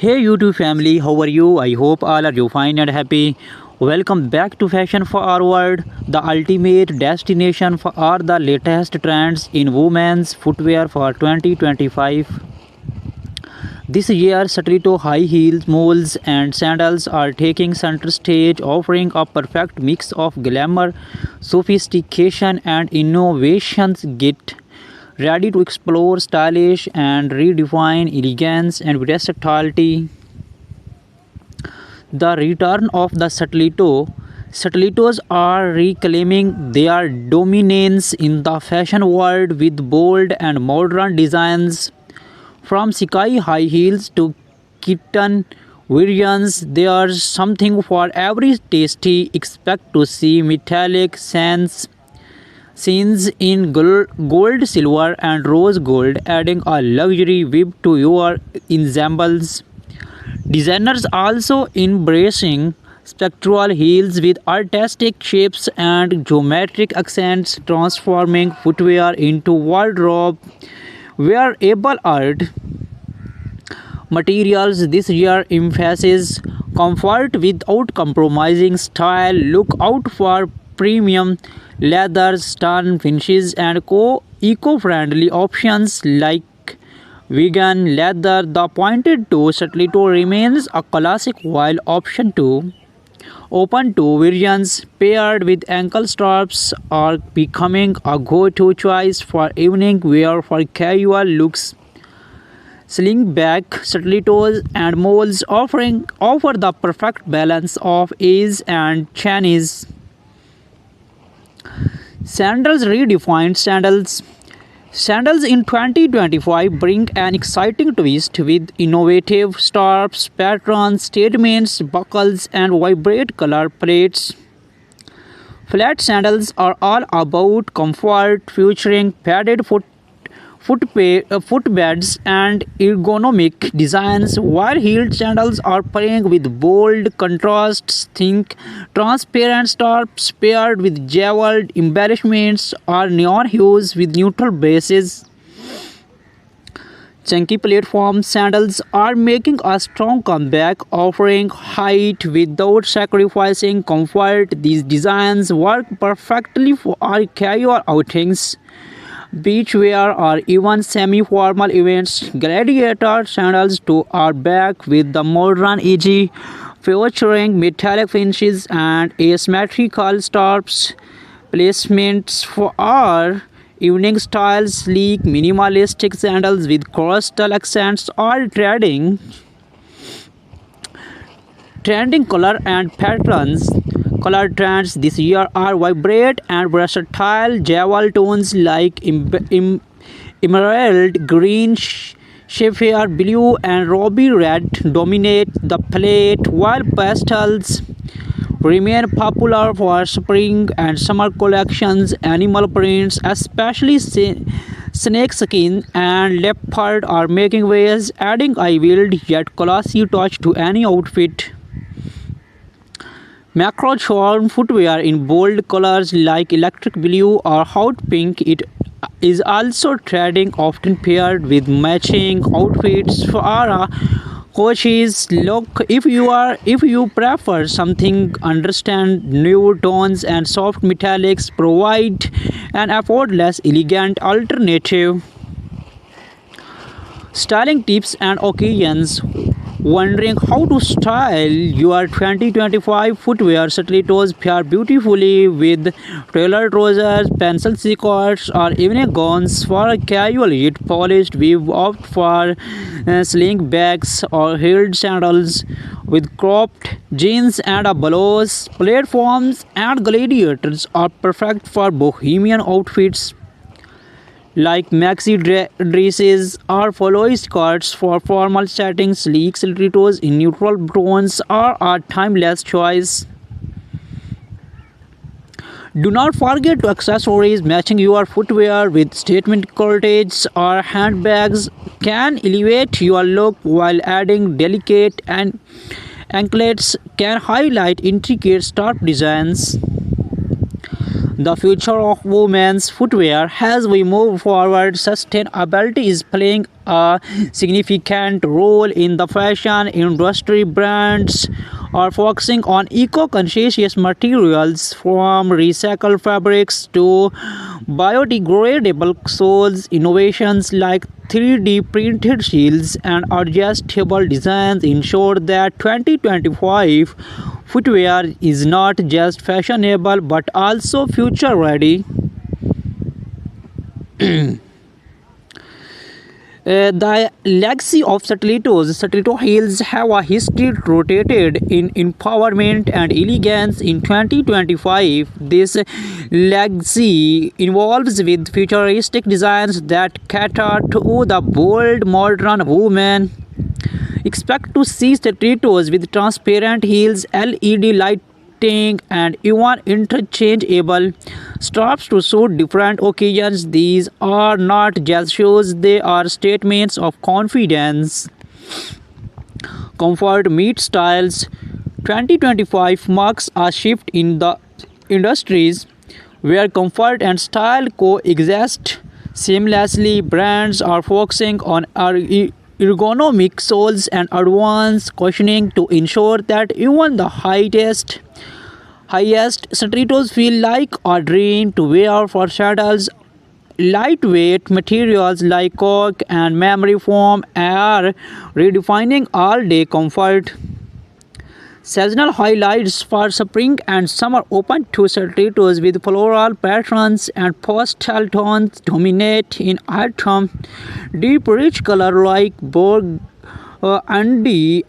Hey YouTube family, how are you? I hope all are you fine and happy. Welcome back to Fashion Forward, the ultimate destination for all the latest trends in women's footwear for 2025. This year, stiletto high heels, moles, and sandals are taking center stage, offering a perfect mix of glamour, sophistication, and innovations. Get ready to explore stylish and redefine elegance and versatility. The return of the stiletto. Stilettos are reclaiming their dominance in the fashion world with bold and modern designs. From sky high heels to kitten variants, there's something for every tasty. Expect to see metallic sands scenes in gold, silver, and rose gold, adding a luxury whip to your ensembles. Designers also embracing spectral heels with artistic shapes and geometric accents, transforming footwear into wardrobe wearable art. Materials this year emphasizes comfort without compromising style. Look out for premium leathers, stun finishes, and eco-friendly options like vegan leather. The pointed toe stiletto remains a classic while option 2 open toe variants paired with ankle straps are becoming a go-to choice for evening wear for casual looks. Slingback stilettos and moles offer the perfect balance of ease and Chinese. Sandals redefined sandals. Sandals in 2025 bring an exciting twist with innovative straps, patterns, statements, buckles, and vibrant color palettes. Flat sandals are all about comfort, featuring padded footbeds and ergonomic designs, while heeled sandals are playing with bold contrasts. Think transparent straps paired with jeweled embellishments or neon hues with neutral bases. Chunky platform sandals are making a strong comeback, offering height without sacrificing comfort. These designs work perfectly for our casual outings, beachwear, or even semi-formal events. Gladiator sandals too are back with the modern edge, featuring metallic finishes and asymmetrical straps. Placements for our evening styles, sleek, minimalistic sandals with coastal accents are trending color and patterns. Color trends this year are vibrant and versatile. Jewel tones like emerald green, sapphire blue, and ruby red dominate the palette, while pastels remain popular for spring and summer collections. Animal prints, especially snakeskin and leopard, are making waves, adding a wild yet classy touch to any outfit. Macro charm footwear in bold colors like electric blue or hot pink it is also trending, often paired with matching outfits for a coaches look. If you prefer something understand nude tones and soft metallics provide an effortless elegant alternative. Styling tips and occasions. Wondering how to style your 2025 footwear? Stilettos pair beautifully with tailored trousers, pencil skirts, or evening gowns. For a casual yet polished, we opt for sling bags or heeled sandals with cropped jeans and a blouse. Platforms and gladiators are perfect for bohemian outfits like maxi dresses or flowy skirts. For formal settings, sleek stilettos in neutral tones are a timeless choice. Do not forget to accessories. Matching your footwear with statement corsets or handbags can elevate your look, while adding delicate and anklets can highlight intricate scarf designs. the future of women's footwear. As we move forward, sustainability is playing a significant role in the fashion industry. Brands are focusing on eco-conscious materials from recycled fabrics to biodegradable soles. Innovations like 3D printed shields and adjustable designs ensure that 2025 footwear is not just fashionable but also future ready. The legacy of Stiletto heels have a history rooted in empowerment and elegance. In 2025, this legacy involves with futuristic designs that cater to the bold modern woman. Expect to see stilettos with transparent heels, LED lighting, and even interchangeable straps to suit different occasions. These are not just shoes, they are statements of confidence. Comfort meets styles. 2025 marks a shift in the industries where comfort and style coexist seamlessly. Brands are focusing on ergonomic soles and advanced cushioning to ensure that even the highest stilettos feel like a dream to wear. For sandals, lightweight materials like cork and memory foam are redefining all-day comfort. Seasonal highlights for spring and summer open to stilettos with floral patterns and pastel tones dominate in autumn. Deep rich color like burgundy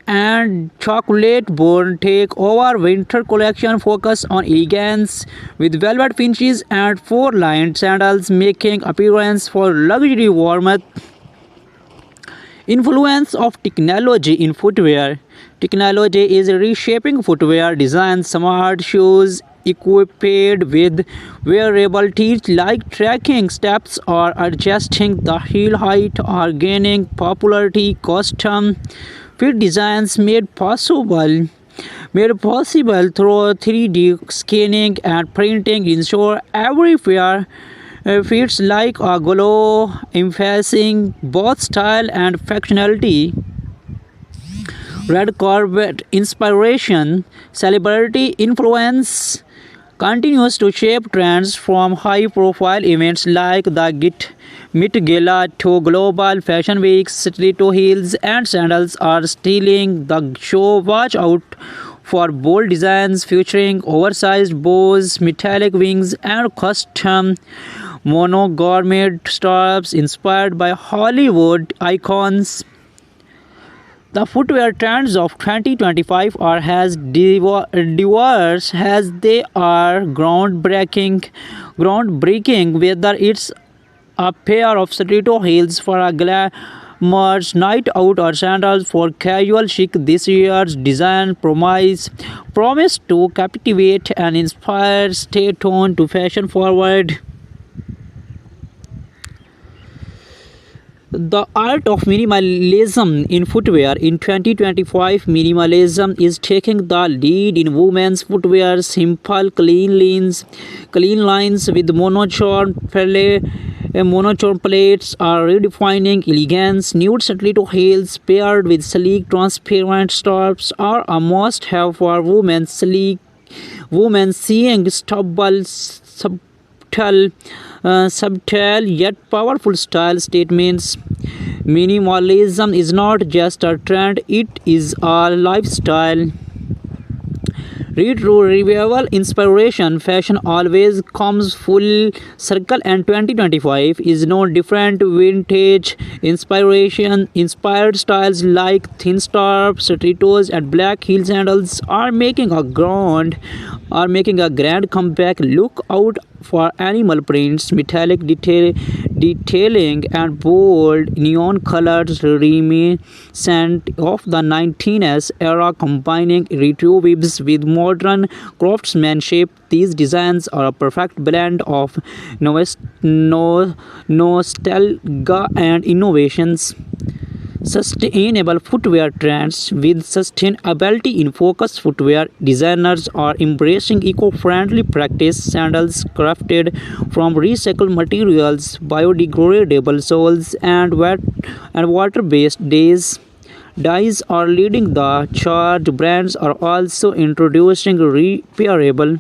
and chocolate brown take over. Winter collection focus on elegance with velvet finishes and four-lined sandals making appearance for luxury warmth. Influence of technology in footwear. Technology is reshaping footwear design. Smart shoes equipped with wearable teeth like tracking steps or adjusting the heel height are gaining popularity. Custom fit designs made possible through 3D scanning and printing ensure every pair fits like a glove, emphasizing both style and functionality. Red carpet inspiration, celebrity influence continues to shape trends from high-profile events like the Met Gala to global fashion weeks. Stiletto heels and sandals are stealing the show. Watch out for bold designs featuring oversized bows, metallic wings, and custom monogram straps inspired by Hollywood icons. The footwear trends of 2025 are as diverse as they are groundbreaking. Whether it's a pair of stiletto heels for a glamorous night out or sandals for casual chic, this year's design promise to captivate and inspire. Stay tuned to Fashion Forward. The art of minimalism in footwear. In 2025, minimalism is taking the lead in women's footwear. Simple, clean lines with monochrome plates are redefining elegance. Nude stiletto heels paired with sleek, transparent straps are a must-have for women. Women seeing subtle yet powerful style statements. Minimalism is not just a trend, it is a lifestyle. Retro revival inspiration. Fashion always comes full circle, and 2025 is no different. Vintage inspiration inspired styles like thin straps, stilettos, and black heel sandals are making a grand comeback. Look out for animal prints, metallic detailing, and bold neon colors reminiscent of the 19s era, combining retro vibes with modern craftsmanship. These designs are a perfect blend of nostalgia and innovations. sustainable footwear trends. With sustainability in focus, footwear designers are embracing eco-friendly practice. Sandals crafted from recycled materials, biodegradable soles, and water-based dyes are leading the charge. Brands are also introducing repairable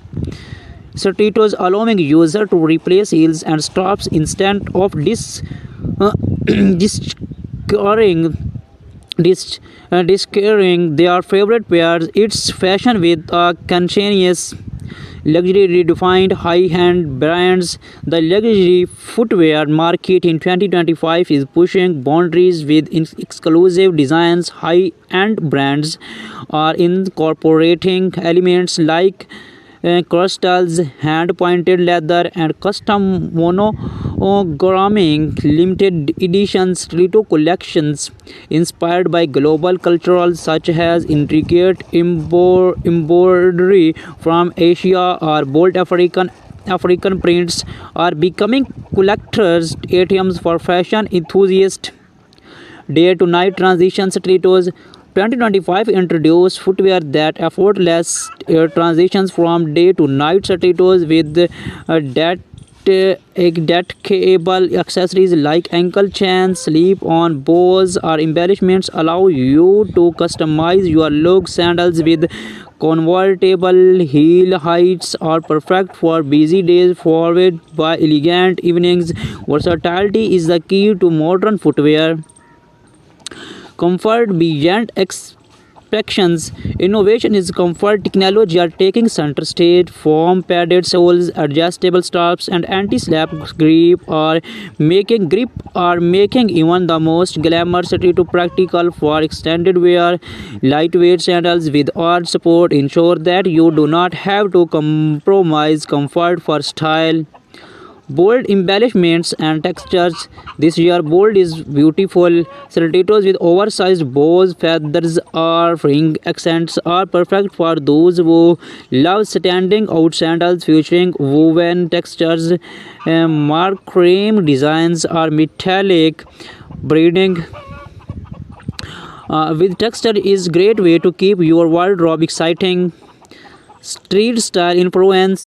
stilettos, allowing user to replace heels and straps instead of discarding discarding their favorite pairs. It's fashion with a conscientious luxury redefined high-end brands. The luxury footwear market in 2025 is pushing boundaries with exclusive designs. High-end brands are incorporating elements like crystals, hand-pointed leather, and custom monogramming. Limited edition stiletto collections inspired by global cultural such as intricate embroidery from Asia or bold African prints are becoming collectors' items for fashion enthusiasts. Day to night transition stilettos. 2025 introduced footwear that effortless transitions from day to night stilettos with detachable accessories like ankle chains, slip-on bows, or embellishments allow you to customize your look. Sandals with convertible heel heights are perfect for busy days, followed by elegant evenings. Versatility is the key to modern footwear. Comfort beyond expectations. Innovation is comfort. Technology are taking center stage. Foam padded soles, adjustable straps, and anti-slap grip are making even the most glamorous to practical for extended wear. Lightweight sandals with arch support ensure that you do not have to compromise comfort for style. Bold embellishments and textures. This year, bold is beautiful. Stilettos with oversized bows, feathers, or ring accents are perfect for those who love standing out. Sandals featuring woven textures, mark cream designs, or metallic braiding with texture is great way to keep your wardrobe exciting. Street style influence.